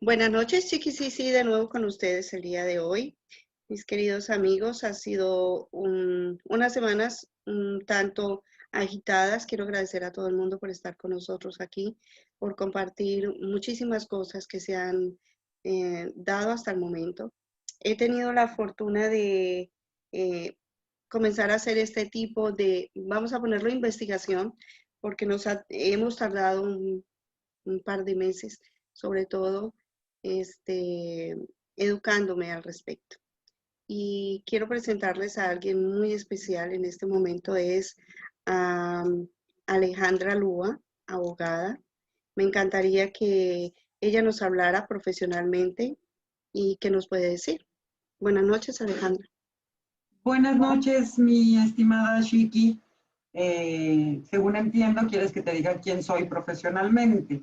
Buenas noches, Chiquis, sí, de nuevo con ustedes el día de hoy. Mis queridos amigos, ha sido unas semanas un tanto agitadas. Quiero agradecer a todo el mundo por estar con nosotros aquí, por compartir muchísimas cosas que se han dado hasta el momento. He tenido la fortuna de eh, comenzar a hacer este tipo de, vamos a ponerlo investigación, porque hemos tardado un par de meses, sobre todo este, educándome al respecto. Y quiero presentarles a alguien muy especial en este momento, es Alejandra Lúa, abogada. Me encantaría que ella nos hablara profesionalmente y qué nos puede decir. Buenas noches, Alejandra. Buenas noches, mi estimada Shiki. Según entiendo, quieres que te diga quién soy profesionalmente.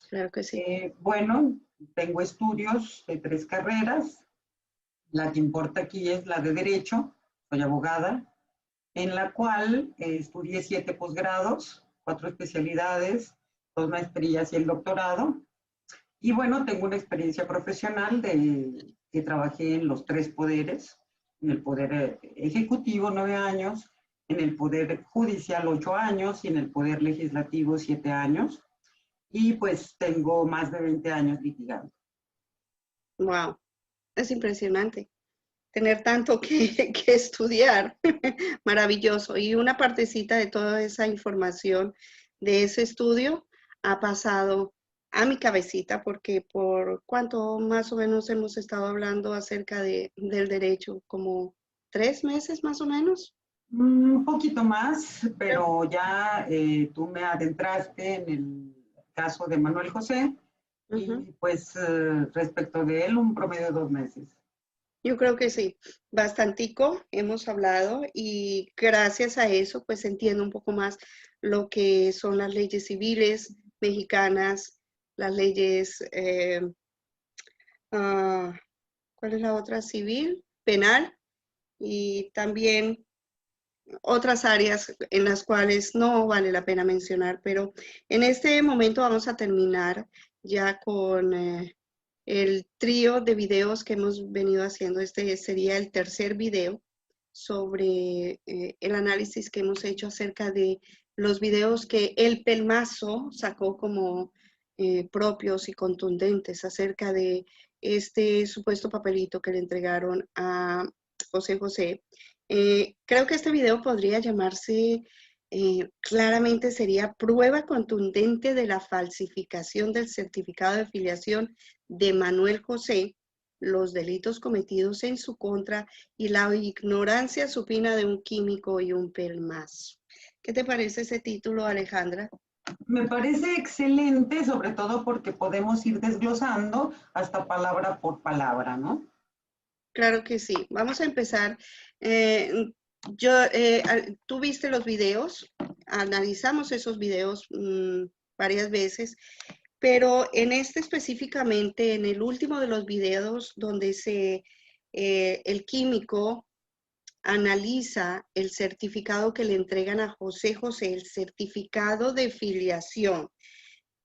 Claro que sí. Bueno, tengo estudios de 3 carreras. La que importa aquí es la de Derecho, soy abogada, en la cual estudié 7 posgrados, 4 especialidades, 2 maestrías y el doctorado. Y bueno, tengo una experiencia profesional de que trabajé en los 3 poderes, en el Poder Ejecutivo 9 años, en el Poder Judicial 8 años y en el Poder Legislativo 7 años. Y pues tengo más de 20 años litigando. Wow, es impresionante tener tanto que estudiar. Maravilloso. Y una partecita de toda esa información de ese estudio ha pasado a mi cabecita, porque por cuánto más o menos hemos estado hablando acerca del derecho, como 3 meses más o menos. Un poquito más, pero ya tú me adentraste en el caso de Manuel José Ujú. y pues respecto de él un promedio de 2 meses. Yo creo que sí, bastantico hemos hablado y gracias a eso pues entiendo un poco más lo que son las leyes civiles mexicanas, las leyes, ¿cuál es la otra? Civil, penal y también otras áreas en las cuales no vale la pena mencionar, pero en este momento vamos a terminar ya con el trío de videos que hemos venido haciendo. Este sería el tercer video sobre el análisis que hemos hecho acerca de los videos que el Pelmazo sacó como propios y contundentes acerca de este supuesto papelito que le entregaron a José José. Creo que este video podría llamarse, claramente sería prueba contundente de la falsificación del certificado de filiación de Manuel José, los delitos cometidos en su contra y la ignorancia supina de un químico y un pelmazo. ¿Qué te parece ese título, Alejandra? Me parece excelente, sobre todo porque podemos ir desglosando hasta palabra por palabra, ¿no? Claro que sí. Vamos a empezar. Tú viste los videos, analizamos esos videos varias veces, pero en este específicamente, en el último de los videos donde el químico analiza el certificado que le entregan a José José, el certificado de filiación.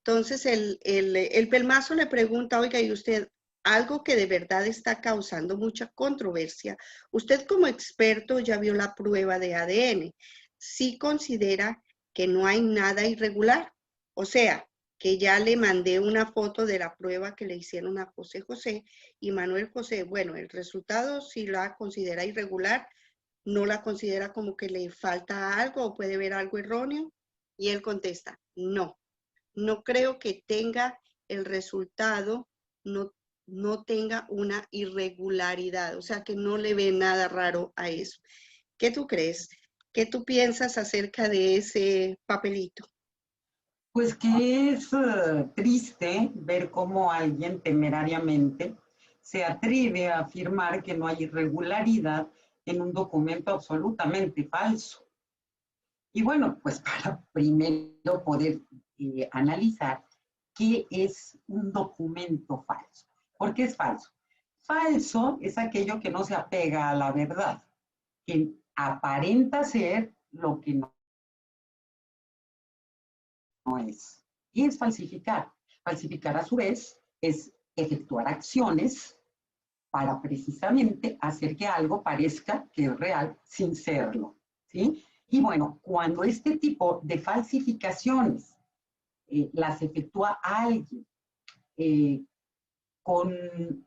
Entonces el pelmazo le pregunta, oiga, ¿y usted algo que de verdad está causando mucha controversia? Usted como experto ya vio la prueba de ADN. ¿Sí considera que no hay nada irregular? O sea, que ya le mandé una foto de la prueba que le hicieron a José José y Manuel José. Bueno, el resultado si la considera irregular, no la considera como que le falta algo o puede ver algo erróneo. Y él contesta, no creo que tenga el resultado, no, no tenga una irregularidad, o sea que no le ve nada raro a eso. ¿Qué tú crees? ¿Qué tú piensas acerca de ese papelito? Pues que es triste ver cómo alguien temerariamente se atreve a afirmar que no hay irregularidad en un documento absolutamente falso. Y bueno, pues para primero poder analizar qué es un documento falso. ¿Por qué es falso? Falso es aquello que no se apega a la verdad, que aparenta ser lo que no es. Y es falsificar. Falsificar a su vez es efectuar acciones para precisamente hacer que algo parezca que es real sin serlo, ¿sí? Y bueno, cuando este tipo de falsificaciones las efectúa alguien con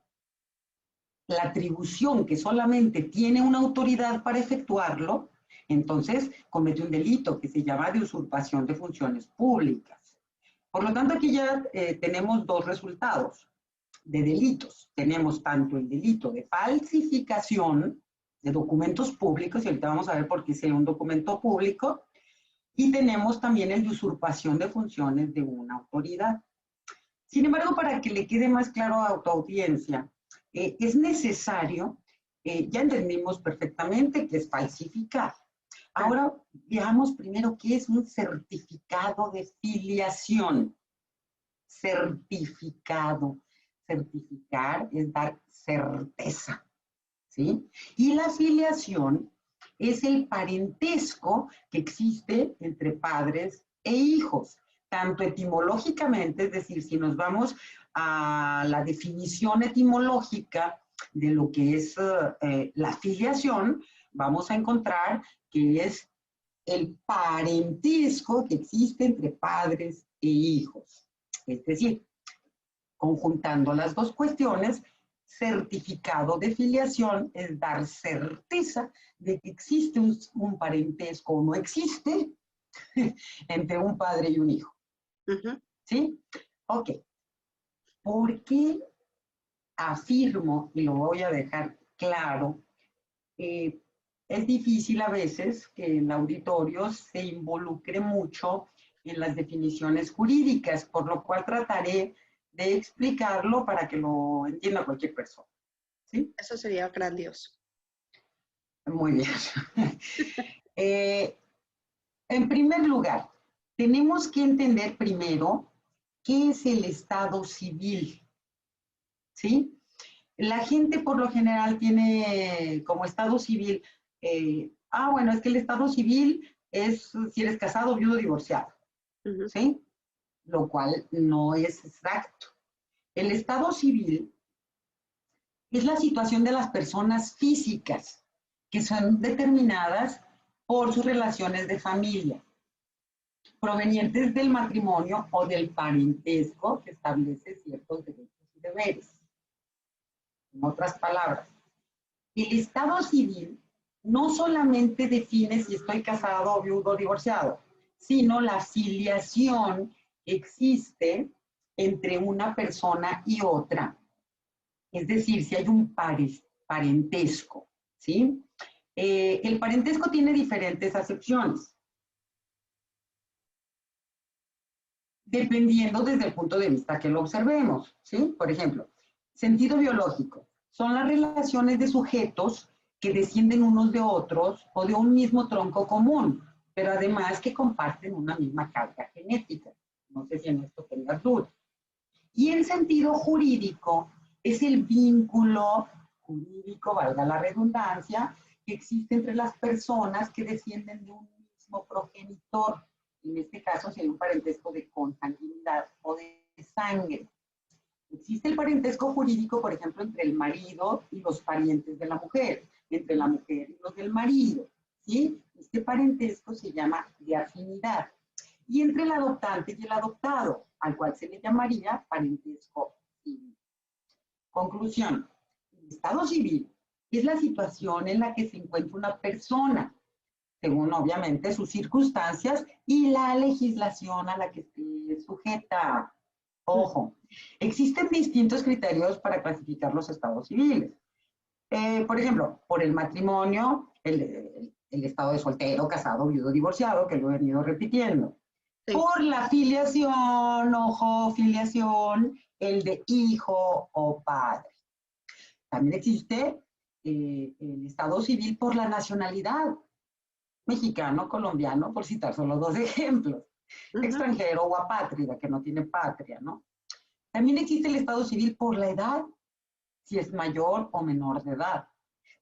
la atribución que solamente tiene una autoridad para efectuarlo, entonces comete un delito que se llama de usurpación de funciones públicas. Por lo tanto, aquí ya tenemos dos resultados de delitos. Tenemos tanto el delito de falsificación de documentos públicos, y ahorita vamos a ver por qué sea un documento público, y tenemos también el de usurpación de funciones de una autoridad. Sin embargo, para que le quede más claro a tu audiencia, es necesario, ya entendimos perfectamente que es falsificar. Ahora veamos primero qué es un certificado de filiación. Certificado. Certificar es dar certeza, ¿sí? Y la filiación es el parentesco que existe entre padres e hijos, tanto etimológicamente, es decir, si nos vamos a la definición etimológica de lo que es la filiación, vamos a encontrar que es el parentesco que existe entre padres e hijos. Es decir, conjuntando las dos cuestiones, certificado de filiación es dar certeza de que existe un parentesco o no existe entre un padre y un hijo. ¿Sí? Ok. ¿Por qué afirmo, y lo voy a dejar claro, es difícil a veces que el auditorio se involucre mucho en las definiciones jurídicas, por lo cual trataré de explicarlo para que lo entienda cualquier persona, ¿sí? Eso sería grandioso. Muy bien. En primer lugar, tenemos que entender primero qué es el Estado civil, ¿sí? La gente por lo general tiene como Estado civil, bueno, es que el Estado civil es si eres casado, viudo, divorciado, ¿sí? Lo cual no es exacto. El Estado civil es la situación de las personas físicas que son determinadas por sus relaciones de familia, provenientes del matrimonio o del parentesco que establece ciertos derechos y deberes. En otras palabras, el Estado civil no solamente define si estoy casado, viudo o divorciado, sino la filiación que existe entre una persona y otra. Es decir, si hay un parentesco, ¿sí? El parentesco tiene diferentes acepciones, dependiendo desde el punto de vista que lo observemos, ¿sí? Por ejemplo, sentido biológico. Son las relaciones de sujetos que descienden unos de otros o de un mismo tronco común, pero además que comparten una misma carga genética. No sé si en esto tengas duda. Y el sentido jurídico es el vínculo jurídico, valga la redundancia, que existe entre las personas que descienden de un mismo progenitor. En este caso sería un parentesco de consanguinidad o de sangre. Existe el parentesco jurídico, por ejemplo, entre el marido y los parientes de la mujer, entre la mujer y los del marido, ¿sí? Este parentesco se llama de afinidad. Y entre el adoptante y el adoptado, al cual se le llamaría parentesco civil. Conclusión, el Estado civil es la situación en la que se encuentra una persona, según obviamente sus circunstancias y la legislación a la que esté sujeta. Ojo, existen distintos criterios para clasificar los estados civiles. Por ejemplo, por el matrimonio, el estado de soltero, casado, viudo, divorciado, que lo he venido repitiendo. Sí. Por la filiación, ojo, filiación, el de hijo o padre. También existe el estado civil por la nacionalidad, mexicano, colombiano, por citar solo dos ejemplos. Extranjero o apátrida, que no tiene patria, ¿no? También existe el estado civil por la edad, si es mayor o menor de edad.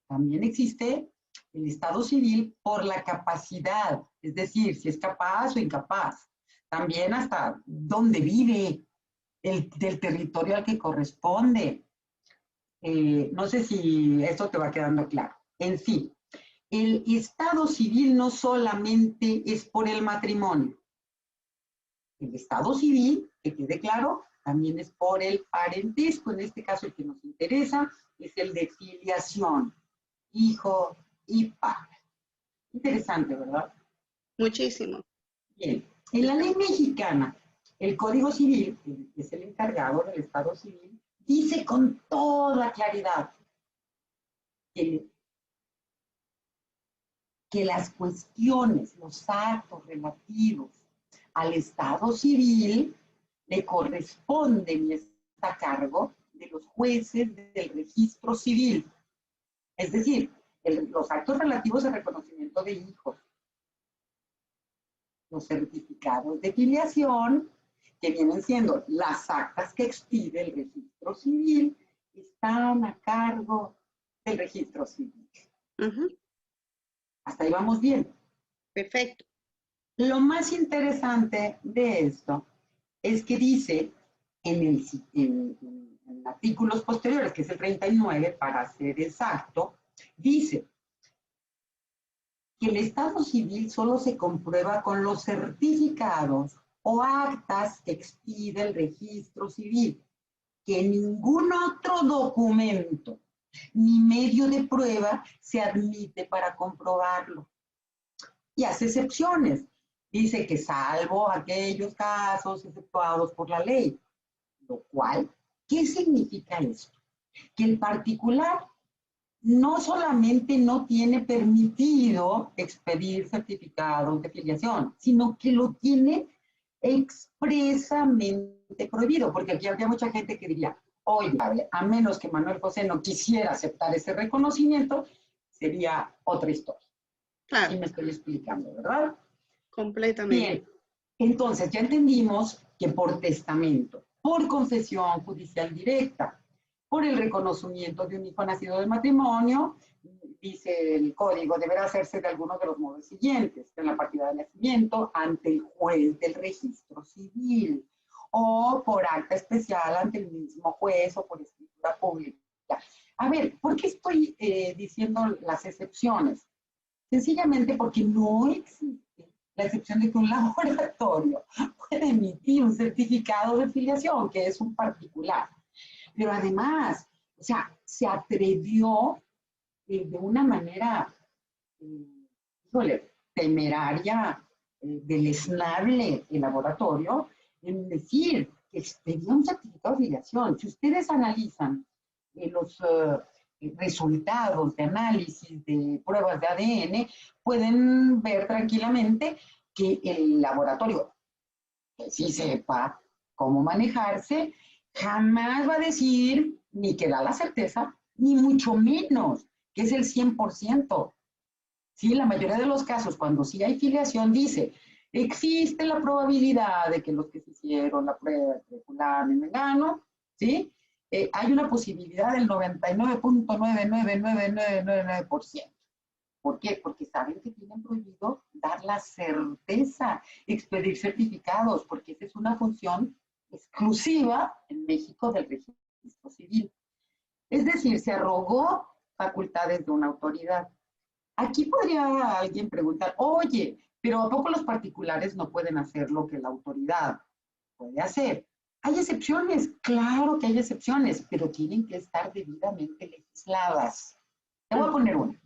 También existe el estado civil por la capacidad, es decir, si es capaz o incapaz. También hasta dónde vive, del territorio al que corresponde. No sé si esto te va quedando claro. En fin, el estado civil no solamente es por el matrimonio. El estado civil, que quede claro, también es por el parentesco. En este caso, el que nos interesa es el de filiación, hijo y padre. Interesante, ¿verdad? Muchísimo. Bien, en la ley mexicana, el Código Civil, que es el encargado del Estado Civil, dice con toda claridad que, que las cuestiones, los actos relativos al Estado Civil le corresponden y está a cargo de los jueces del registro civil. Es decir, los actos relativos al reconocimiento de hijos, los certificados de filiación, que vienen siendo las actas que expide el registro civil, están a cargo del registro civil. Hasta ahí vamos bien. Perfecto. Lo más interesante de esto es que dice en artículos posteriores, que es el 39, para ser exacto, dice que el estado civil solo se comprueba con los certificados o actas que expide el registro civil, que ningún otro documento ni medio de prueba se admite para comprobarlo. Y hace excepciones. Dice que salvo aquellos casos efectuados por la ley. Lo cual, ¿qué significa esto? Que el particular no solamente no tiene permitido expedir certificados de filiación, sino que lo tiene expresamente prohibido, porque aquí habría mucha gente que diría, oye, a menos que Manuel José no quisiera aceptar ese reconocimiento, sería otra historia. Claro. Sí me estoy explicando, ¿verdad? Completamente. Bien, entonces ya entendimos que por testamento, por confesión judicial directa, por el reconocimiento de un hijo nacido del matrimonio, dice el código, deberá hacerse de alguno de los modos siguientes: en la partida de nacimiento, ante el juez del registro civil, o por acta especial ante el mismo juez o por escritura pública. A ver, ¿por qué estoy diciendo las excepciones? Sencillamente porque no existe la excepción de que un laboratorio puede emitir un certificado de filiación, que es un particular. Pero además, o sea, se atrevió de una manera, temeraria, deleznable el laboratorio, en decir que expedía un certificado de filiación. Si ustedes analizan los resultados de análisis de pruebas de ADN, pueden ver tranquilamente que el laboratorio, que sí sepa cómo manejarse, jamás va a decir ni que da la certeza, ni mucho menos que es el 100%. Sí, la mayoría de los casos, cuando sí hay filiación, dice, existe la probabilidad de que los que se hicieron la prueba de fulano y mengano, ¿sí? Hay una posibilidad del 99.99999%. ¿Por qué? Porque saben que tienen prohibido dar la certeza, expedir certificados, porque esa es una función exclusiva en México del registro civil. Es decir, se arrogó facultades de una autoridad. Aquí podría alguien preguntar, oye, pero ¿a poco los particulares no pueden hacer lo que la autoridad puede hacer? Hay excepciones, claro que hay excepciones, pero tienen que estar debidamente legisladas. Te voy a poner una.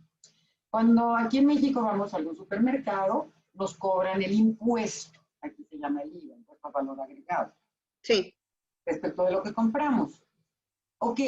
Cuando aquí en México vamos a algún supermercado, nos cobran el impuesto, aquí se llama el IVA, impuesto al valor agregado. Sí. Respecto de lo que compramos. Ok,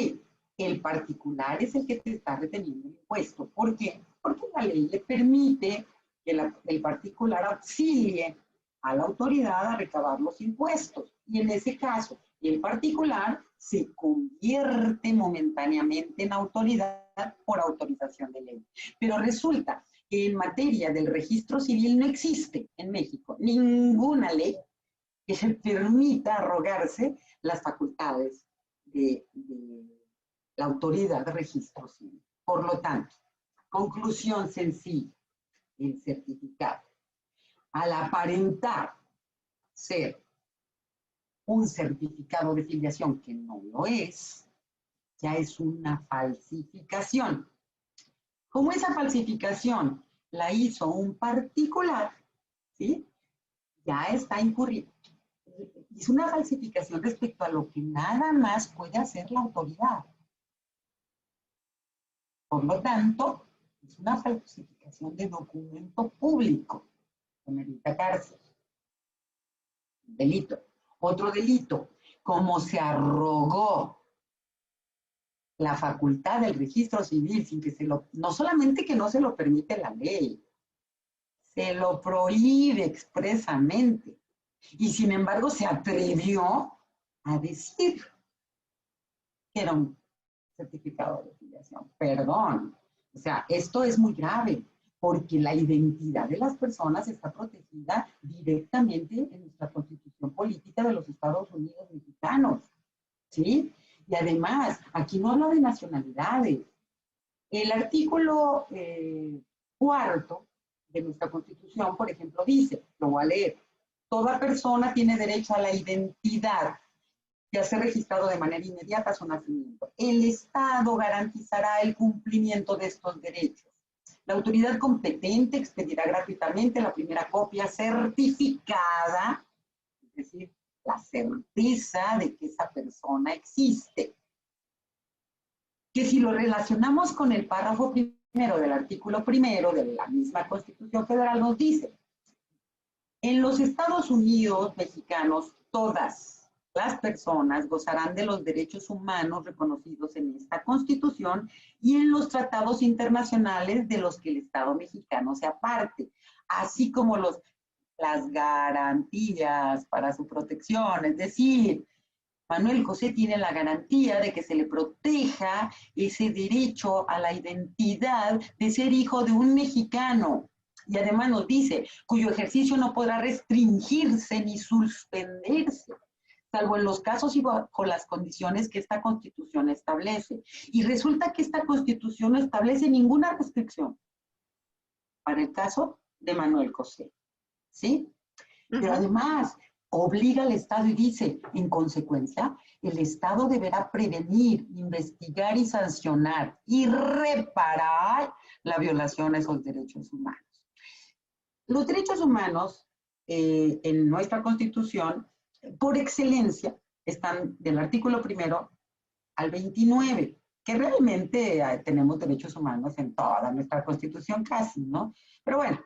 el particular es el que te está reteniendo el impuesto. ¿Por qué? Porque la ley le permite que el particular auxilie a la autoridad a recabar los impuestos. Y en ese caso, el particular se convierte momentáneamente en autoridad por autorización de ley. Pero resulta que en materia del registro civil no existe en México ninguna ley que se permita arrogarse las facultades de la autoridad de registro civil. Por lo tanto, conclusión sencilla, el certificado, al aparentar ser un certificado de filiación que no lo es, ya es una falsificación. Como esa falsificación la hizo un particular, ¿sí? Ya está incurrido. Es una falsificación respecto a lo que nada más puede hacer la autoridad. Por lo tanto, es una falsificación de documento público que merita cárcel. Delito. Otro delito, como se arrogó la facultad del registro civil sin que no solamente que no se lo permite la ley, se lo prohíbe expresamente. Y sin embargo se atrevió a decir que era un certificado de filiación. Perdón. O sea, esto es muy grave porque la identidad de las personas está protegida directamente en nuestra Constitución Política de los Estados Unidos Mexicanos. ¿Sí? Y además, aquí no habla de nacionalidades. El artículo 4 de nuestra Constitución, por ejemplo, dice, lo voy a leer, toda persona tiene derecho a la identidad y a ser registrado de manera inmediata a su nacimiento. El Estado garantizará el cumplimiento de estos derechos. La autoridad competente expedirá gratuitamente la primera copia certificada, es decir, la certeza de que esa persona existe. Que si lo relacionamos con el párrafo primero del artículo primero de la misma Constitución Federal nos dice, en los Estados Unidos mexicanos, todas las personas gozarán de los derechos humanos reconocidos en esta Constitución y en los tratados internacionales de los que el Estado mexicano se aparte, así como las garantías para su protección. Es decir, Manuel José tiene la garantía de que se le proteja ese derecho a la identidad de ser hijo de un mexicano. Y además nos dice, cuyo ejercicio no podrá restringirse ni suspenderse, salvo en los casos y bajo las condiciones que esta Constitución establece. Y resulta que esta Constitución no establece ninguna restricción para el caso de Manuel José, ¿sí? Pero además obliga al Estado y dice, en consecuencia, el Estado deberá prevenir, investigar y sancionar y reparar la violación a esos derechos humanos. Los derechos humanos en nuestra Constitución, por excelencia, están del artículo 1 al 29, que realmente tenemos derechos humanos en toda nuestra Constitución casi, ¿no? Pero bueno,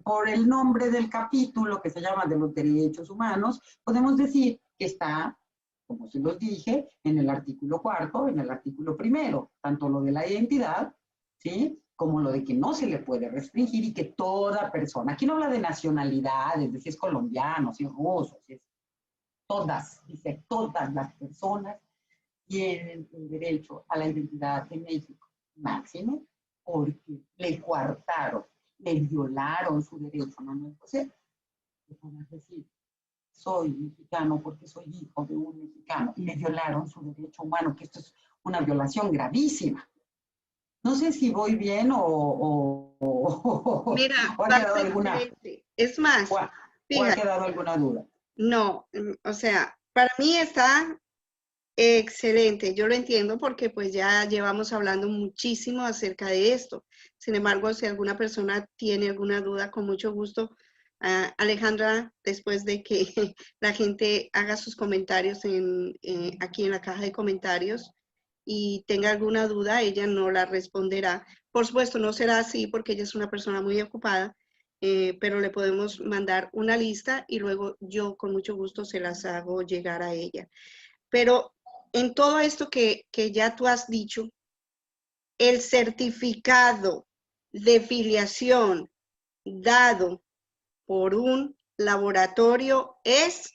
por el nombre del capítulo que se llama de los derechos humanos, podemos decir que está, como se los dije, en el artículo 4, en el artículo 1, tanto lo de la identidad, ¿sí?, como lo de que no se le puede restringir y que toda persona, aquí no habla de nacionalidades, de si es colombiano, si es ruso, si es todas, dice todas las personas tienen el derecho a la identidad en México, máximo porque le coartaron, le violaron su derecho a Manuel José. Le podemos decir, soy mexicano porque soy hijo de un mexicano, y le violaron su derecho humano, que esto es una violación gravísima. No sé si voy bien Mira, o ha quedado alguna. Es más, O ha quedado alguna duda. No, o sea, para mí está excelente. Yo lo entiendo porque pues ya llevamos hablando muchísimo acerca de esto. Sin embargo, si alguna persona tiene alguna duda, con mucho gusto, Alejandra, después de que la gente haga sus comentarios aquí en la caja de comentarios, y tenga alguna duda, ella no la responderá. Por supuesto, no será así porque ella es una persona muy ocupada, pero le podemos mandar una lista y luego yo con mucho gusto se las hago llegar a ella. Pero en todo esto que ya tú has dicho, el certificado de filiación dado por un laboratorio es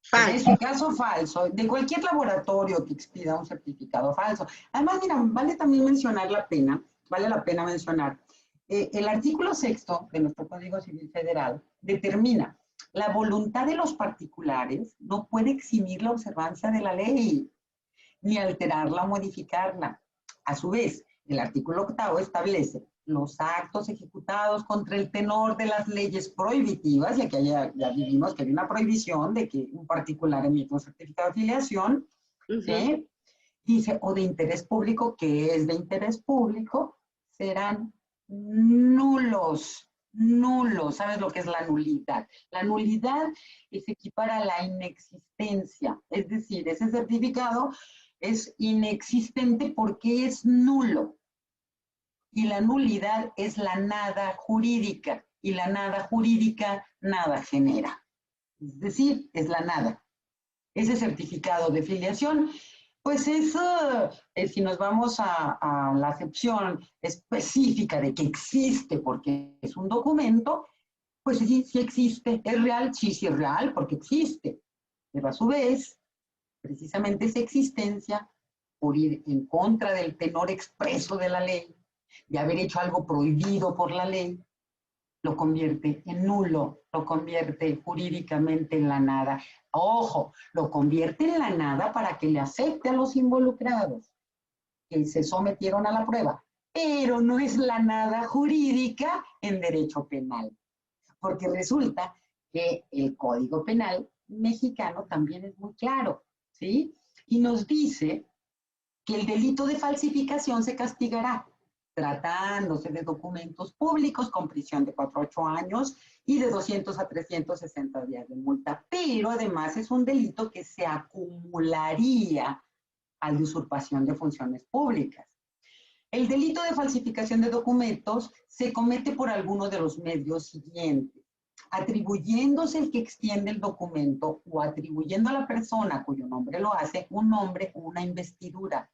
falso. En este caso, falso. De cualquier laboratorio que expida un certificado falso. Además, mira, vale también mencionar vale la pena mencionar, el artículo 6 de nuestro Código Civil Federal determina la voluntad de los particulares no puede eximir la observancia de la ley, ni alterarla o modificarla. A su vez, el artículo 8 establece los actos ejecutados contra el tenor de las leyes prohibitivas, y aquí ya vivimos que hay una prohibición de que un particular emita un certificado de afiliación, ¿sí? Dice, o de interés público, que es de interés público, serán nulos. Nulos. ¿Sabes lo que es la nulidad? La nulidad es equipara a la inexistencia. Es decir, ese certificado es inexistente porque es nulo. Y la nulidad es la nada jurídica. Y la nada jurídica nada genera. Es decir, es la nada. Ese certificado de filiación, pues eso, si nos vamos a la acepción específica de que existe porque es un documento, pues sí, sí existe. ¿Es real? Sí, sí es real porque existe. Pero a su vez, precisamente esa existencia, por ir en contra del tenor expreso de la ley, de haber hecho algo prohibido por la ley, lo convierte en nulo, lo convierte jurídicamente en la nada. Ojo, lo convierte en la nada para que le acepte a los involucrados que se sometieron a la prueba, pero no es la nada jurídica en derecho penal, porque resulta que el Código Penal mexicano también es muy claro, ¿sí? Y nos dice que el delito de falsificación se castigará tratándose de documentos públicos con prisión de 4 a 8 años y de 200 a 360 días de multa, pero además es un delito que se acumularía al de usurpación de funciones públicas. El delito de falsificación de documentos se comete por alguno de los medios siguientes: atribuyéndose el que extiende el documento o atribuyendo a la persona cuyo nombre lo hace un nombre o una investidura,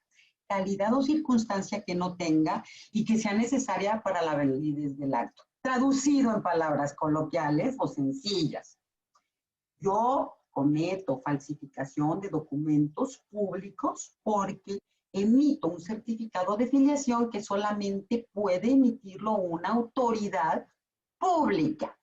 calidad o circunstancia que no tenga y que sea necesaria para la validez del acto. Traducido en palabras coloquiales o sencillas, yo cometo falsificación de documentos públicos porque emito un certificado de filiación que solamente puede emitirlo una autoridad pública.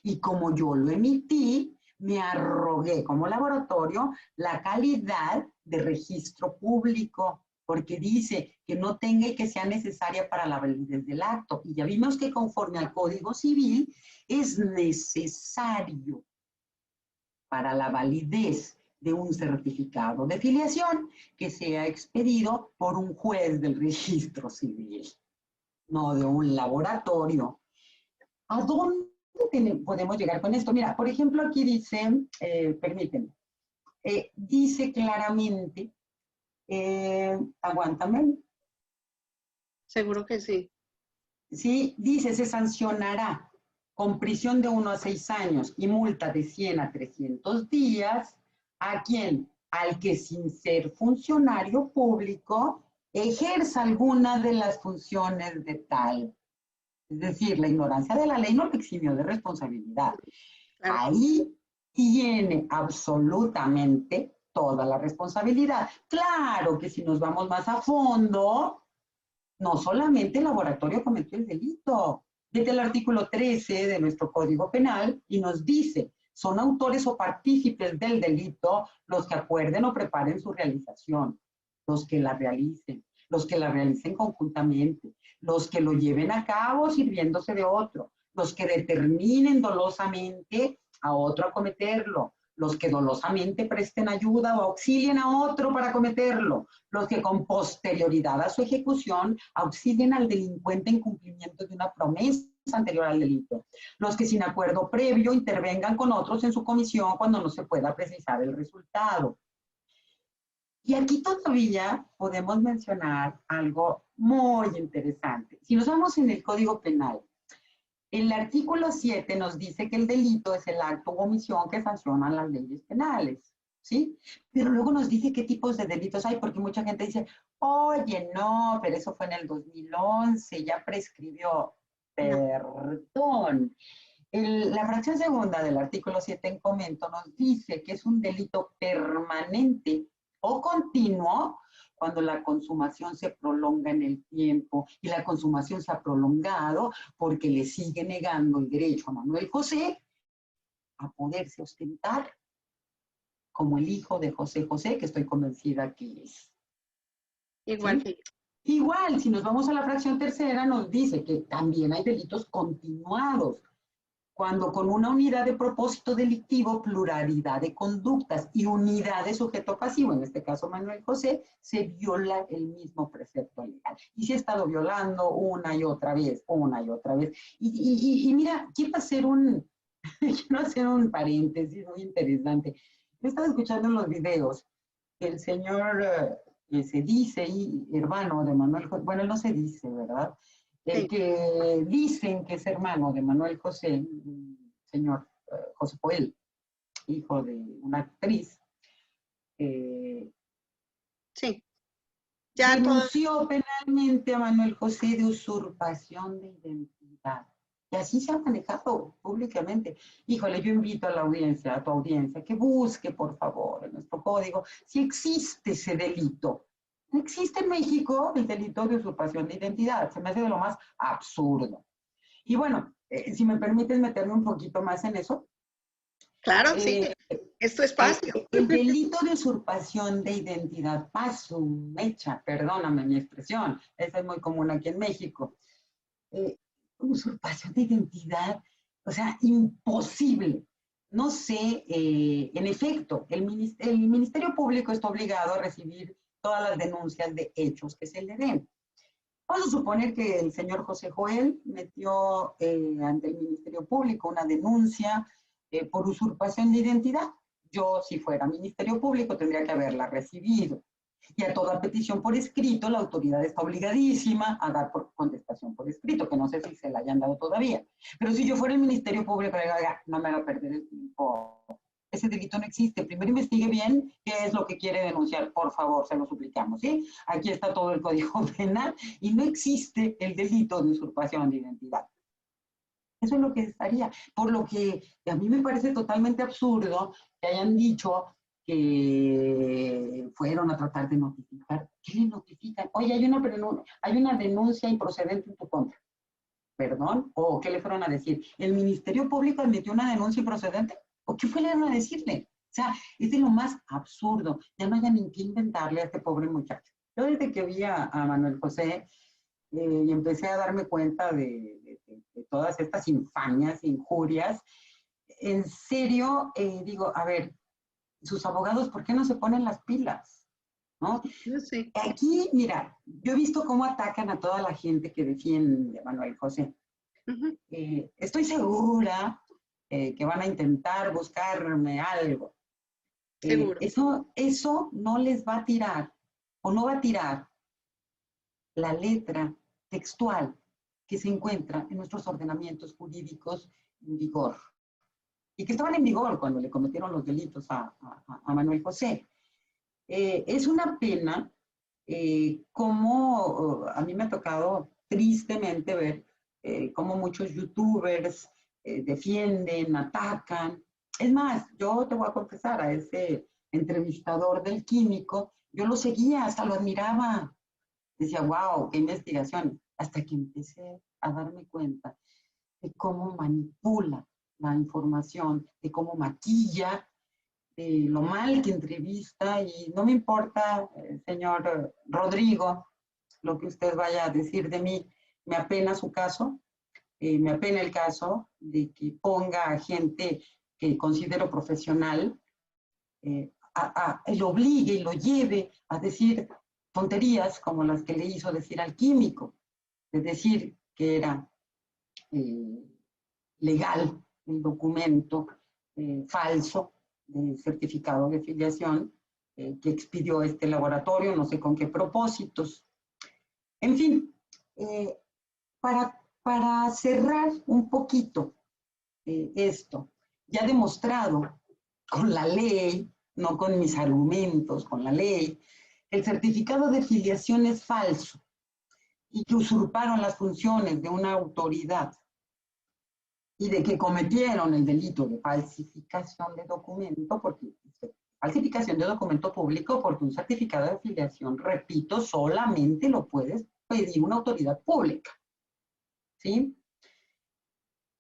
Y como yo lo emití, me arrogué como laboratorio la calidad de registro público, porque dice que no tenga y que sea necesaria para la validez del acto. Y ya vimos que conforme al Código Civil es necesario para la validez de un certificado de filiación que sea expedido por un juez del registro civil, no de un laboratorio. ¿A dónde podemos llegar con esto? Mira, por ejemplo, aquí dice, permíteme, dice claramente, aguántame. Seguro que sí. Sí, dice, se sancionará con prisión de 1 a 6 años y multa de 100 a 300 días. ¿A quién? Al que sin ser funcionario público ejerza alguna de las funciones de tal. Es decir, la ignorancia de la ley no lo eximió de responsabilidad. Claro. Ahí tiene absolutamente toda la responsabilidad. Claro que si nos vamos más a fondo, no solamente el laboratorio cometió el delito. Desde el artículo 13 de nuestro Código Penal y nos dice, son autores o partícipes del delito los que acuerden o preparen su realización, los que la realicen conjuntamente, los que lo lleven a cabo sirviéndose de otro, los que determinen dolosamente a otro a cometerlo, los que dolosamente presten ayuda o auxilien a otro para cometerlo, los que con posterioridad a su ejecución auxilien al delincuente en cumplimiento de una promesa anterior al delito, los que sin acuerdo previo intervengan con otros en su comisión cuando no se pueda precisar el resultado. Y aquí todavía podemos mencionar algo muy interesante. Si nos vamos en el Código Penal, el artículo 7 nos dice que el delito es el acto o omisión que sancionan las leyes penales, ¿sí? Pero luego nos dice qué tipos de delitos hay, porque mucha gente dice, oye, no, pero eso fue en el 2011, ya prescribió. Perdón. La fracción segunda del artículo 7 en comento nos dice que es un delito permanente o continuo cuando la consumación se prolonga en el tiempo, y la consumación se ha prolongado porque le sigue negando el derecho a Manuel José a poderse ostentar como el hijo de José José, que estoy convencida que es. Igual ¿Sí? que yo. Igual, si nos vamos a la fracción tercera, nos dice que también hay delitos continuados, cuando con una unidad de propósito delictivo, pluralidad de conductas y unidad de sujeto pasivo, en este caso Manuel José, se viola el mismo precepto legal. Y se ha estado violando una y otra vez, una y otra vez. Y mira, quiero hacer un paréntesis muy interesante. He estado escuchando en los videos que el señor que se dice, y hermano de Manuel José, bueno, él no se dice, ¿verdad? El Sí, que dicen que es hermano de Manuel José, señor José Joel, hijo de una actriz, eh, sí. Ya todo, denunció penalmente a Manuel José de usurpación de identidad. Y así se ha manejado públicamente. Híjole, yo invito a la audiencia, a tu audiencia, que busque, por favor, en nuestro código, si existe ese delito. No existe en México el delito de usurpación de identidad. Se me hace de lo más absurdo. Y bueno, si me permites meterme un poquito más en eso, claro, sí, eh, es tu espacio. el delito de usurpación de identidad, paso, mecha, perdóname mi expresión, esa es muy común aquí en México. Eh, Usurpación de identidad, o sea, imposible. No sé, en efecto, el Ministerio Público está obligado a recibir todas las denuncias de hechos que se le den. Vamos a suponer que el señor José Joel metió ante el Ministerio Público una denuncia por usurpación de identidad. Yo, si fuera Ministerio Público, tendría que haberla recibido. Y a toda petición por escrito, la autoridad está obligadísima a dar por contestación por escrito, que no sé si se la hayan dado todavía. Pero si yo fuera el Ministerio Público, no me haga perder el tiempo. Ese delito no existe. Primero investigue bien qué es lo que quiere denunciar, por favor, se lo suplicamos, ¿sí? Aquí está todo el Código Penal y no existe el delito de usurpación de identidad. Eso es lo que estaría. Por lo que a mí me parece totalmente absurdo que hayan dicho que fueron a tratar de notificar. ¿Qué le notifican? Oye, hay una denuncia improcedente en tu contra. ¿Perdón? ¿O qué le fueron a decir? ¿El Ministerio Público admitió una denuncia improcedente? ¿O qué fueron a decirle? O sea, es de lo más absurdo. Ya no haya ni qué inventarle a este pobre muchacho. Yo desde que vi a Manuel José y empecé a darme cuenta de todas estas infamias, injurias, en serio, digo, a ver, sus abogados, ¿por qué no se ponen las pilas? ¿No? Yo sé. Aquí, mira, yo he visto cómo atacan a toda la gente que defiende a Manuel José. Ujú, Estoy segura que van a intentar buscarme algo. seguro. Eso no les va a tirar, o no va a tirar la letra textual que se encuentra en nuestros ordenamientos jurídicos en vigor y que estaban en vigor cuando le cometieron los delitos a Manuel José. Es una pena como a mí me ha tocado tristemente ver cómo muchos youtubers defienden, atacan. Es más, yo te voy a confesar, a ese entrevistador del químico, yo lo seguía, hasta lo admiraba. Decía, wow, qué investigación. Hasta que empecé a darme cuenta de cómo manipula la información, de cómo maquilla, de lo mal que entrevista. Y no me importa, señor Rodrigo, lo que usted vaya a decir de mí, me apena su caso, me apena el caso de que ponga a gente que considero profesional, lo obligue y lo lleve a decir tonterías como las que le hizo decir al químico, de decir que era eh, legal el documento falso de certificado de filiación que expidió este laboratorio, no sé con qué propósitos. En fin, eh, para cerrar un poquito esto, ya demostrado con la ley, no con mis argumentos, con la ley, el certificado de filiación es falso y que usurparon las funciones de una autoridad y de que cometieron el delito de falsificación de documento, porque falsificación de documento público, porque un certificado de filiación, repito, solamente lo puedes pedir una autoridad pública. ¿Sí?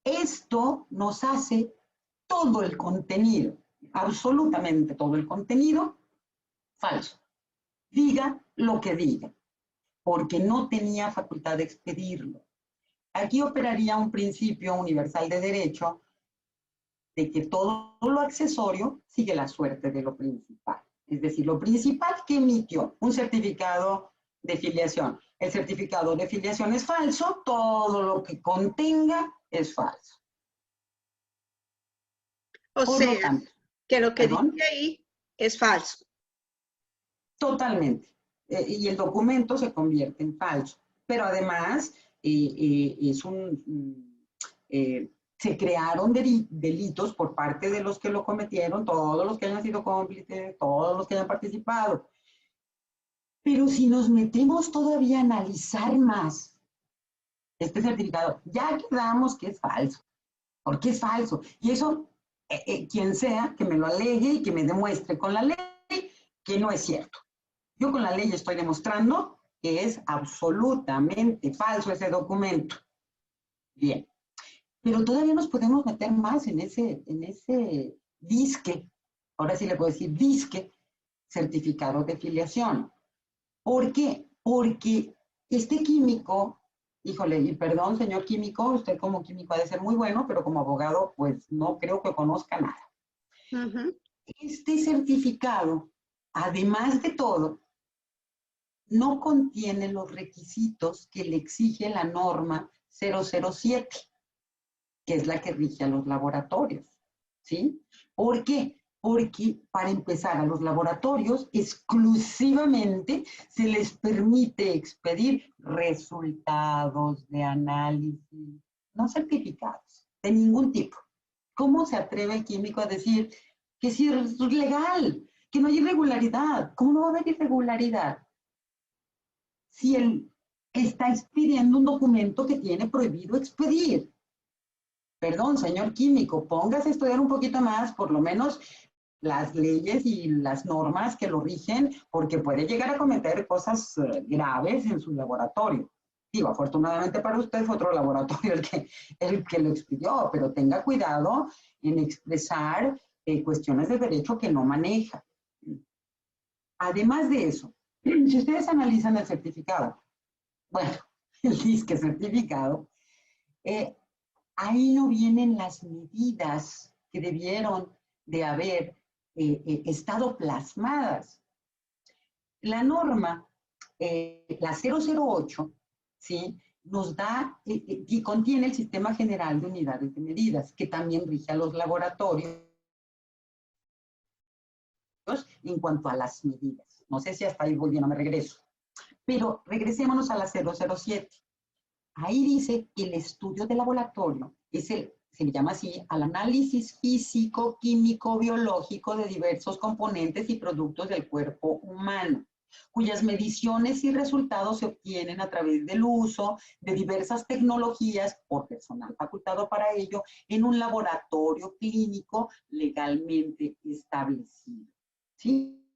Esto nos hace todo el contenido, absolutamente todo el contenido, falso. Diga lo que diga. porque no tenía facultad de expedirlo. Aquí operaría un principio universal de derecho de que todo lo accesorio sigue la suerte de lo principal. Es decir, lo principal que emitió un certificado de filiación. El certificado de filiación es falso, todo lo que contenga es falso. O Por lo sea, tanto, que lo que perdón, dice ahí es falso. totalmente. Y el documento se convierte en falso. Pero además, es se crearon delitos por parte de los que lo cometieron, todos los que hayan sido cómplices, todos los que hayan participado. Pero si nos metemos todavía a analizar más este certificado, ya quedamos que es falso. ¿Por qué es falso? Y eso, quien sea, que me lo alegue y que me demuestre con la ley que no es cierto. Yo con la ley estoy demostrando que es absolutamente falso ese documento. Bien, pero todavía nos podemos meter más en ese disque, ahora sí le puedo decir disque, certificado de filiación. ¿Por qué? Porque este químico, híjole, y perdón, señor químico, usted como químico ha de ser muy bueno, pero como abogado, pues no creo que conozca nada. Este certificado, además de todo, no contiene los requisitos que le exige la norma 007, que es la que rige a los laboratorios, ¿sí? ¿Por qué? Porque para empezar, a los laboratorios exclusivamente se les permite expedir resultados de análisis, no certificados, de ningún tipo. ¿Cómo se atreve el químico a decir que sí es legal, que no hay irregularidad? ¿Cómo no va a haber irregularidad si él está expidiendo un documento que tiene prohibido expedir? Perdón, señor químico, póngase a estudiar un poquito más, por lo menos las leyes y las normas que lo rigen, porque puede llegar a cometer cosas graves en su laboratorio. Digo, afortunadamente para usted fue otro laboratorio el que lo expidió, pero tenga cuidado en expresar cuestiones de derecho que no maneja. Además de eso, si ustedes analizan el certificado, bueno, el disque certificado, ahí no vienen las medidas que debieron de haber estado plasmadas. La norma, la 008, ¿sí? Nos da y contiene el Sistema General de Unidades de Medidas, que también rige a los laboratorios en cuanto a las medidas. No sé si hasta ahí voy bien o me regreso. Pero regresémonos a la 007. Ahí dice que el estudio de laboratorio es se le llama así, al análisis físico, químico, biológico de diversos componentes y productos del cuerpo humano, cuyas mediciones y resultados se obtienen a través del uso de diversas tecnologías por personal facultado para ello en un laboratorio clínico legalmente establecido. ¿Sí?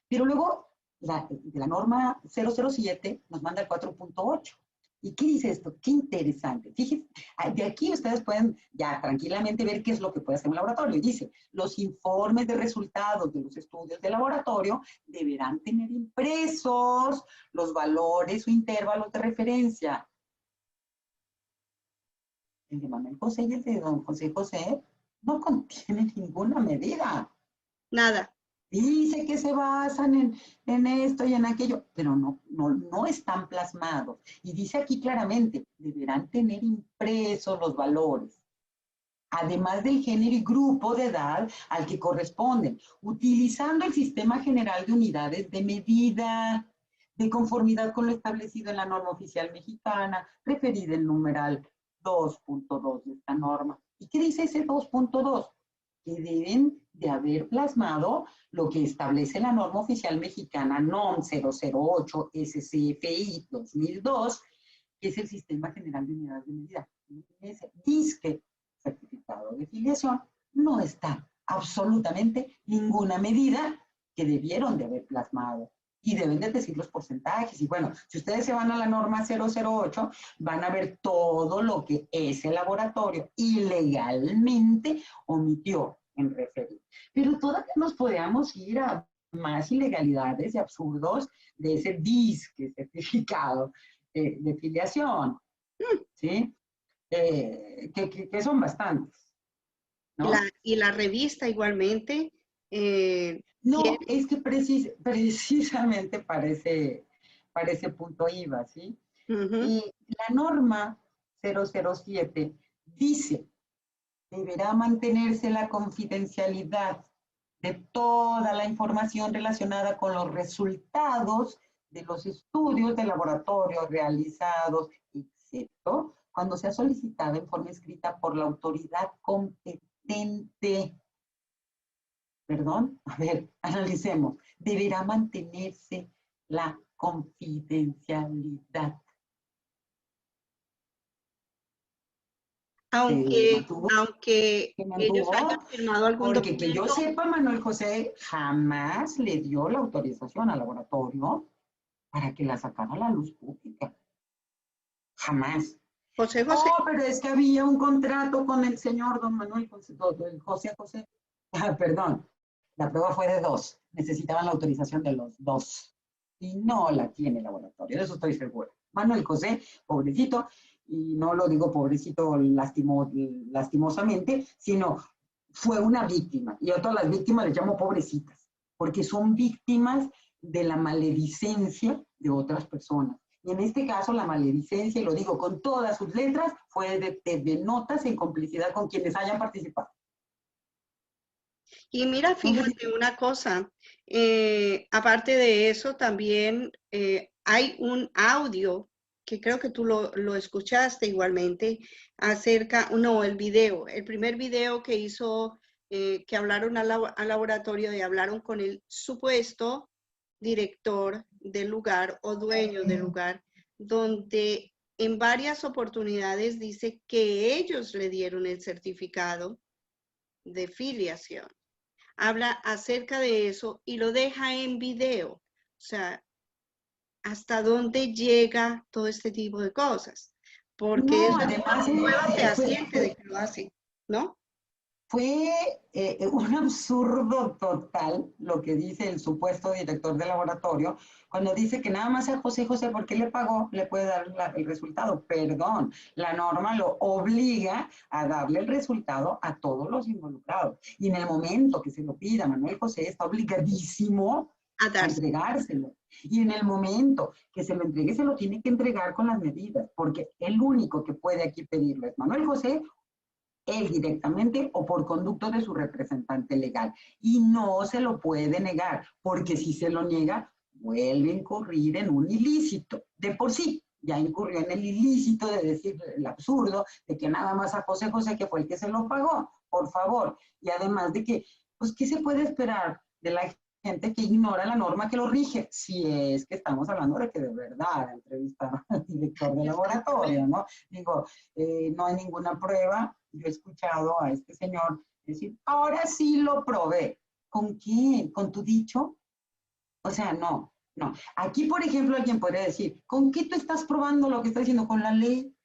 Pero luego de la norma 007 nos manda el 4.8. ¿Y qué dice esto? Qué interesante. Fíjense, de aquí ustedes pueden ya tranquilamente ver qué es lo que puede hacer un laboratorio. Y dice, los informes de resultados de los estudios de laboratorio deberán tener impresos los valores o intervalos de referencia. El de Manuel José y el de don José José no contienen ninguna medida. Nada. Dice que se basan en esto y en aquello, pero no están plasmados. Y dice aquí claramente, deberán tener impresos los valores, además del género y grupo de edad al que corresponden, utilizando el Sistema General de Unidades de Medida, de conformidad con lo establecido en la norma oficial mexicana, referida en numeral 2.2 de esta norma. ¿Y qué dice ese 2.2? Que deben de haber plasmado lo que establece la norma oficial mexicana NOM 008 SCFI 2002, que es el Sistema General de Unidades de Medida. Ese disque certificado de filiación no está absolutamente ninguna medida que debieron de haber plasmado. Y deben de decir los porcentajes. Y bueno, si ustedes se van a la norma 008, van a ver todo lo que ese laboratorio ilegalmente omitió en referir. Pero todavía nos podríamos ir a más ilegalidades y absurdos de ese disque certificado de filiación, ¿sí? Que son bastantes, ¿no? Y la revista igualmente No, tiene, es que precisamente para ese punto iba, ¿sí? ujú. Y la norma 007 dice, deberá mantenerse la confidencialidad de toda la información relacionada con los resultados de los estudios de laboratorio realizados, excepto cuando sea solicitada en forma escrita por la autoridad competente. Perdón, a ver, analicemos. Deberá mantenerse la confidencialidad. ¿Se mantuvo? Aunque ¿Se ellos hayan mantuvo? firmado algún Porque que yo documento, sepa, Manuel José jamás le dio la autorización al laboratorio para que la sacara a la luz pública. Jamás. José José, Oh, pero es que había un contrato con el señor don Manuel José José. Ah, perdón, la prueba fue de 2. Necesitaban la autorización de los 2. Y no la tiene el laboratorio, de eso estoy seguro. Manuel José, pobrecito, y no lo digo pobrecito lastimosamente, sino fue una víctima. Y a todas las víctimas les llamo pobrecitas, porque son víctimas de la maledicencia de otras personas. Y en este caso, la maledicencia, y lo digo con todas sus letras, fue de notas en complicidad con quienes hayan participado. y mira, No sé si fíjate una cosa, aparte de eso, también hay un audio que creo que tú lo escuchaste igualmente acerca, no, el primer video que hizo, que hablaron al laboratorio y hablaron con el supuesto director del lugar o dueño del lugar, donde en varias oportunidades dice que ellos le dieron el certificado de filiación. Habla acerca de eso y lo deja en video. O sea, hasta dónde llega todo este tipo de cosas. Porque no, eso es además una prueba fue, fehaciente de fue, que lo hace, ¿no? fue un absurdo total lo que dice el supuesto director del laboratorio cuando dice que nada más a José José, porque le pagó, le puede dar el resultado. Perdón, la norma lo obliga a darle el resultado a todos los involucrados. Y en el momento que se lo pida, Manuel José está obligadísimo A a darse. entregárselo. Y en el momento que se lo entregue, se lo tiene que entregar con las medidas, porque el único que puede aquí pedirlo es Manuel José, él directamente o por conducto de su representante legal. Y no se lo puede negar, porque si se lo niega, vuelve a incurrir en un ilícito. De por sí, ya incurrió en el ilícito de decir el absurdo de que nada más a José José, que fue el que se lo pagó, por favor. Y además de que, pues, ¿qué se puede esperar de la gente que ignora la norma que lo rige? Si es que estamos hablando de que de verdad entrevistaron al director del laboratorio, ¿no? Digo, no hay ninguna prueba. Yo he escuchado a este señor decir, ahora sí lo probé. ¿Con qué? ¿Con tu dicho? O sea, no, no. Aquí, por ejemplo, alguien podría decir, ¿con qué tú estás probando lo que está diciendo? Con la ley.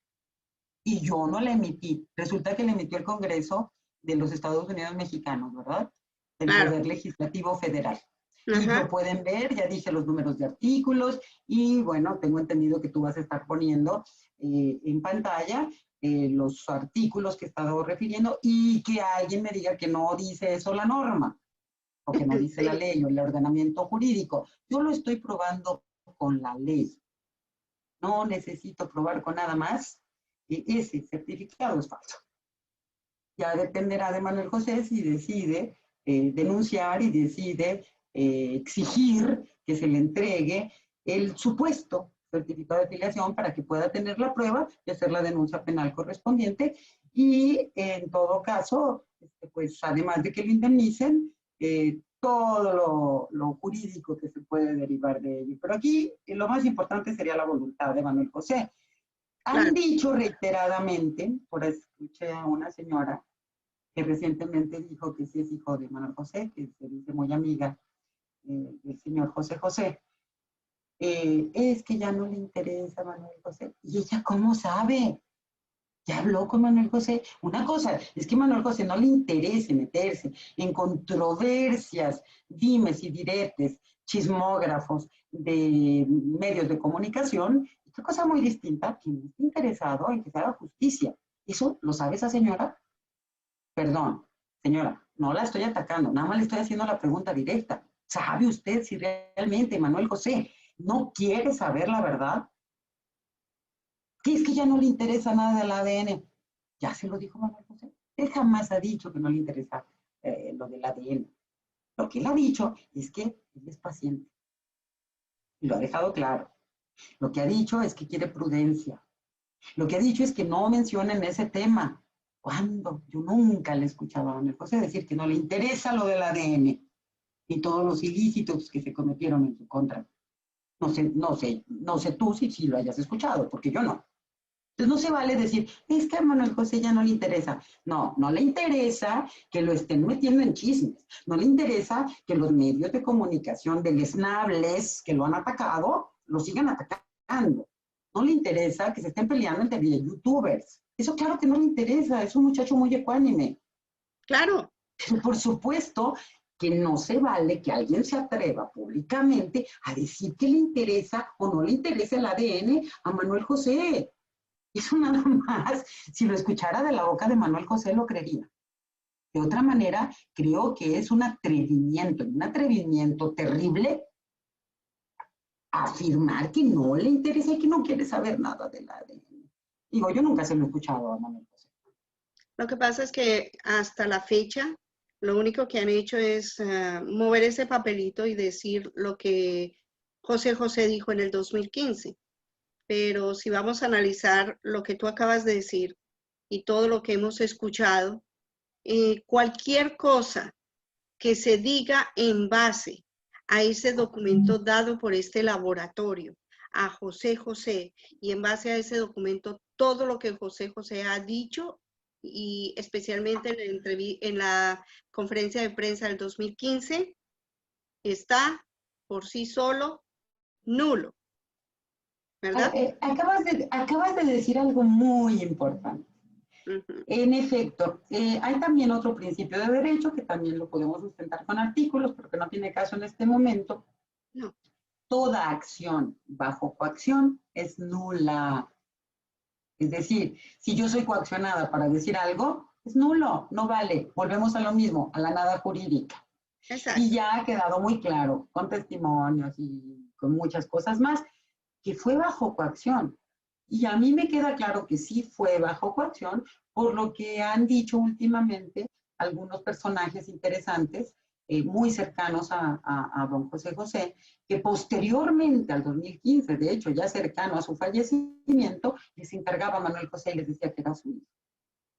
Y yo no la emití. Resulta que la emitió el Congreso de los Estados Unidos mexicanos, ¿verdad? Del Claro. Poder Legislativo Federal. Y Ajá. lo pueden ver, ya dije los números de artículos, y bueno, tengo entendido que tú vas a estar poniendo en pantalla los artículos que he estado refiriendo y que alguien me diga que no dice eso la norma, o que no dice la Sí. ley o el ordenamiento jurídico. Yo lo estoy probando con la ley. No necesito probar con nada más. Ese certificado es falso. Ya dependerá de Manuel José si decide denunciar y decide exigir que se le entregue el supuesto certificado de afiliación para que pueda tener la prueba y hacer la denuncia penal correspondiente. Y en todo caso, pues además de que lo indemnicen, todo lo jurídico que se puede derivar de ello. Pero aquí lo más importante sería la voluntad de Manuel José. Han Claro. dicho reiteradamente, por ahí escuché a una señora que recientemente dijo que sí es hijo de Manuel José, que se dice muy amiga del señor José José, es que ya no le interesa a Manuel José. ¿Y ella cómo sabe? Ya habló con Manuel José. Una cosa es que a Manuel José no le interese meterse en controversias, dimes y diretes, chismógrafos de medios de comunicación. Otra cosa muy distinta, que no está interesado en que se haga justicia. ¿Eso lo sabe esa señora? Perdón, señora, no la estoy atacando, nada más le estoy haciendo la pregunta directa. ¿Sabe usted si realmente Manuel José no quiere saber la verdad? ¿Qué es que ya no le interesa nada del ADN? Ya se lo dijo Manuel José. Él jamás ha dicho que no le interesa lo del ADN. Lo que él ha dicho es que él es paciente. Y lo ha dejado claro. Lo que ha dicho es que quiere prudencia. Lo que ha dicho es que no mencionen ese tema. ¿Cuándo? Yo nunca le he escuchado a Manuel José decir que no le interesa lo del ADN y todos los ilícitos que se cometieron en su contra. No sé tú si lo hayas escuchado, porque yo no. Entonces no se vale decir, es que a Manuel José ya no le interesa. No, no le interesa que lo estén metiendo en chismes. No le interesa que los medios de comunicación deleznables que lo han atacado, lo sigan atacando. No le interesa que se estén peleando entre youtubers. Eso claro que no le interesa, es un muchacho muy ecuánime. Claro. Pero por supuesto que no se vale que alguien se atreva públicamente a decir que le interesa o no le interesa el ADN a Manuel José. Eso nada más, si lo escuchara de la boca de Manuel José lo creería. De otra manera, creo que es un atrevimiento terrible afirmar que no le interesa y que no quiere saber nada del ADN. Digo, yo nunca se lo he escuchado a Manuel José. Lo que pasa es que hasta la fecha, lo único que han hecho es mover ese papelito y decir lo que José José dijo en el 2015. Pero si vamos a analizar lo que tú acabas de decir y todo lo que hemos escuchado, cualquier cosa que se diga en base a ese documento dado por este laboratorio, a José José, y en base a ese documento, todo lo que José José ha dicho, y especialmente en la conferencia de prensa del 2015, está por sí solo nulo, ¿verdad? Acabas de decir algo muy importante. Uh-huh. En efecto, hay también otro principio de derecho que también lo podemos sustentar con artículos, pero que no tiene caso en este momento. No. Toda acción bajo coacción es nula. Es decir, si yo soy coaccionada para decir algo, es nulo, no vale. Volvemos a lo mismo, a la nada jurídica. Exacto. Y ya ha quedado muy claro, con testimonios y con muchas cosas más, que fue bajo coacción. Y a mí me queda claro que sí fue bajo coacción, por lo que han dicho últimamente algunos personajes interesantes, muy cercanos a don José José, que posteriormente al 2015, de hecho ya cercano a su fallecimiento, les encargaba a Manuel José y les decía que era su hijo.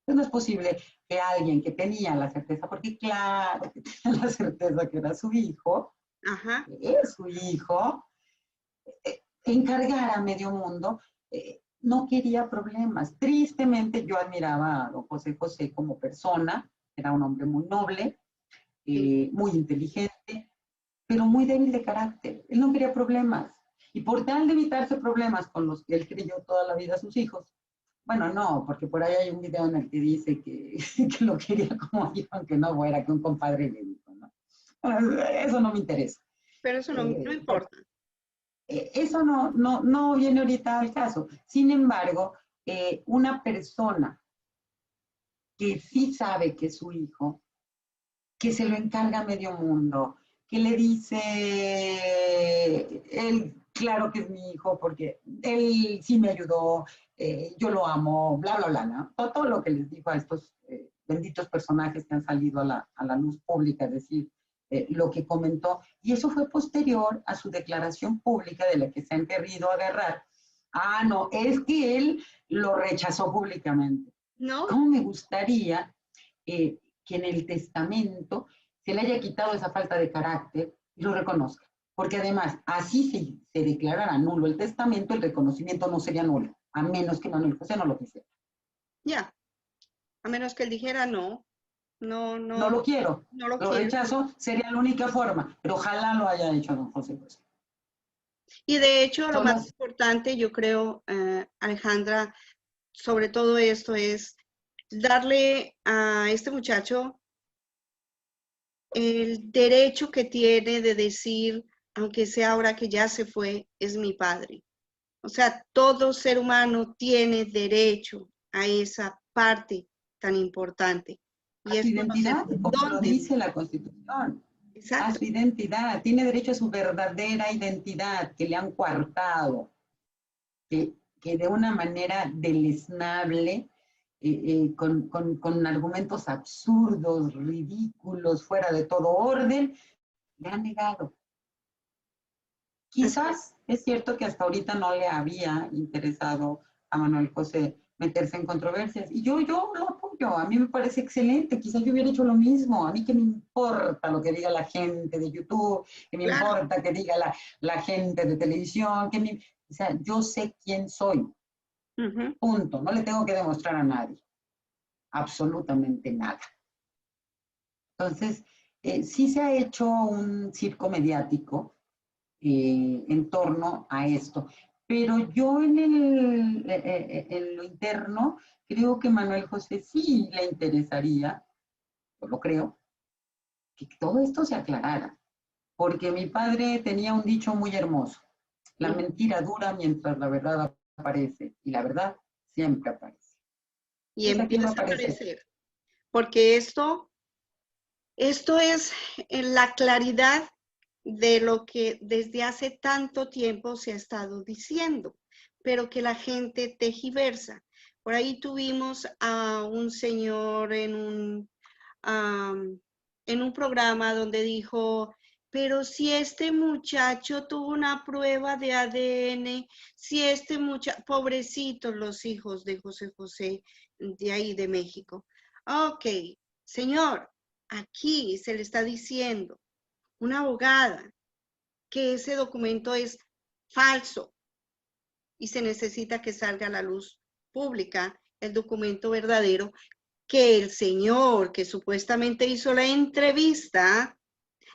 Entonces no es posible que alguien que tenía la certeza, porque claro que tenía la certeza que era su hijo, Ajá. que es su hijo, encargar a medio mundo, no quería problemas. Tristemente yo admiraba a don José José como persona, era un hombre muy noble, Sí. muy inteligente, pero muy débil de carácter. Él no quería problemas. Y por tal de evitarse problemas con los que él creyó toda la vida a sus hijos, bueno, no, porque por ahí hay un video en el que dice que lo quería como hijo, aunque no fuera, que un compadre le dijo, ¿no? Eso no me interesa. Pero eso no importa. Eso no viene ahorita al caso. Sin embargo, una persona que sí sabe que es su hijo, que se lo encarga a medio mundo, que le dice, él, claro que es mi hijo, porque él sí me ayudó, yo lo amo, bla, bla, bla, ¿no? Todo lo que les digo a estos benditos personajes que han salido a la luz pública, es decir, lo que comentó, y eso fue posterior a su declaración pública de la que se han querido agarrar. Ah, no, es que él lo rechazó públicamente. No, ¿Cómo me gustaría que en el testamento se le haya quitado esa falta de carácter y lo reconozca? Porque además, así se declarara nulo el testamento, el reconocimiento no sería nulo, a menos que Manuel José no lo quisiera. ya. A menos que él dijera No lo quiero, no lo lo quiero. rechazo, sería la única forma, pero ojalá lo haya hecho don José José. Y de hecho, lo Son más las, importante, yo creo, Alejandra, sobre todo esto es darle a este muchacho el derecho que tiene de decir, aunque sea ahora que ya se fue, es mi padre. O sea, todo ser humano tiene derecho a esa parte tan importante. A Y su es conocer identidad, como lo dónde dice vive. la Constitución. A Exacto. su identidad, tiene derecho a su verdadera identidad que le han coartado, que de una manera deleznable, con argumentos absurdos, ridículos, fuera de todo orden, le han negado. Así es. Quizás es cierto que hasta ahorita no le había interesado a Manuel José meterse en controversias. Y yo lo apoyo, a mí me parece excelente. Quizás yo hubiera hecho lo mismo. A mí que me importa lo que diga la gente de YouTube, que me Claro. importa que diga la gente de televisión, o sea, yo sé quién soy. Ujú. Punto. No le tengo que demostrar a nadie. Absolutamente nada. Entonces, sí se ha hecho un circo mediático en torno a esto. Pero yo en lo interno creo que Manuel José sí le interesaría, yo lo creo, que todo esto se aclarara. Porque mi padre tenía un dicho muy hermoso: la Ujú. mentira dura mientras la verdad aparece, y la verdad siempre aparece. Y Entonces aquí va a empieza a aparecer. aparecer, porque esto es la claridad de lo que desde hace tanto tiempo se ha estado diciendo, pero que la gente tejiversa. Por ahí tuvimos a un señor en un programa donde dijo, pero si este muchacho tuvo una prueba de ADN, si este muchacho, pobrecitos los hijos de José José, de ahí de México. Ok, señor, aquí se le está diciendo una abogada que ese documento es falso y se necesita que salga a la luz pública el documento verdadero que el señor que supuestamente hizo la entrevista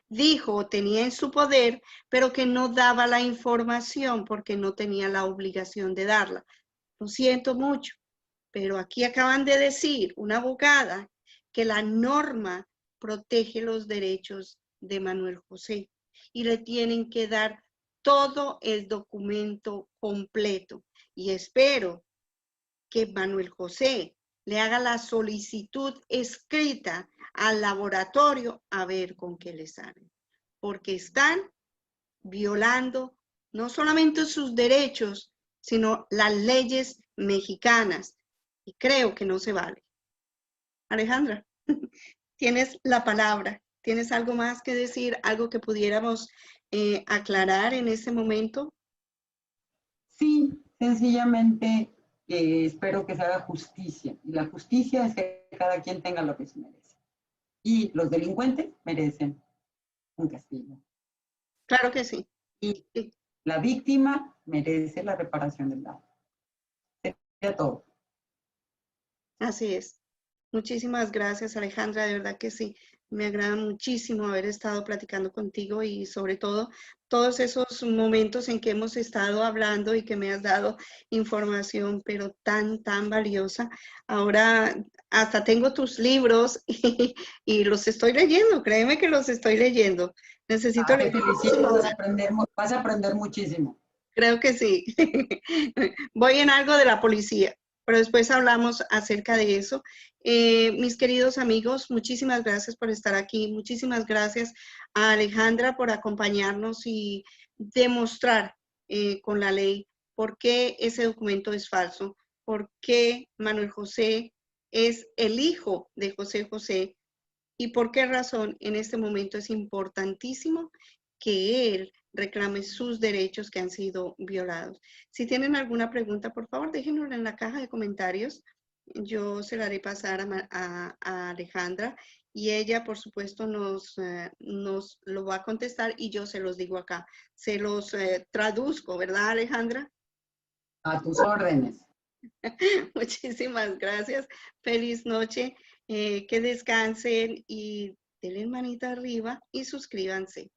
dijo tenía en su poder, pero que no daba la información porque no tenía la obligación de darla. Lo siento mucho, pero aquí acaban de decir una abogada que la norma protege los derechos de Manuel José y le tienen que dar todo el documento completo. Y espero que Manuel José le haga la solicitud escrita al laboratorio a ver con qué le salen. Porque están violando no solamente sus derechos, sino las leyes mexicanas. Y creo que no se vale. Alejandra, tienes la palabra. ¿Tienes algo más que decir? ¿Algo que pudiéramos aclarar en este momento? Sí, sencillamente espero que se haga justicia. Y la justicia es que cada quien tenga lo que se merece. Y los delincuentes merecen un castigo. Claro que sí. Y Sí. la víctima merece la reparación del daño. Sería todo. Así es. Muchísimas gracias, Alejandra. De verdad que sí. Me agrada muchísimo haber estado platicando contigo y sobre todo todos esos momentos en que hemos estado hablando y que me has dado información, pero tan valiosa. Ahora hasta tengo tus libros y los estoy leyendo. Créeme que los estoy leyendo. Necesito Te leer felicito, muchísimos. vas a aprender muchísimo. Creo que sí. Voy en algo de la policía, pero después hablamos acerca de eso. Mis queridos amigos, muchísimas gracias por estar aquí. Muchísimas gracias a Alejandra por acompañarnos y demostrar con la ley por qué ese documento es falso, por qué Manuel José es el hijo de José José y por qué razón en este momento es importantísimo que él reclame sus derechos que han sido violados. Si tienen alguna pregunta, por favor, déjenosla en la caja de comentarios. Yo se la haré pasar a Alejandra y ella, por supuesto, nos lo va a contestar y yo se los digo acá. Se los traduzco, ¿verdad, Alejandra? A tus órdenes. Muchísimas gracias. Feliz noche. Que descansen y denle manita arriba y suscríbanse.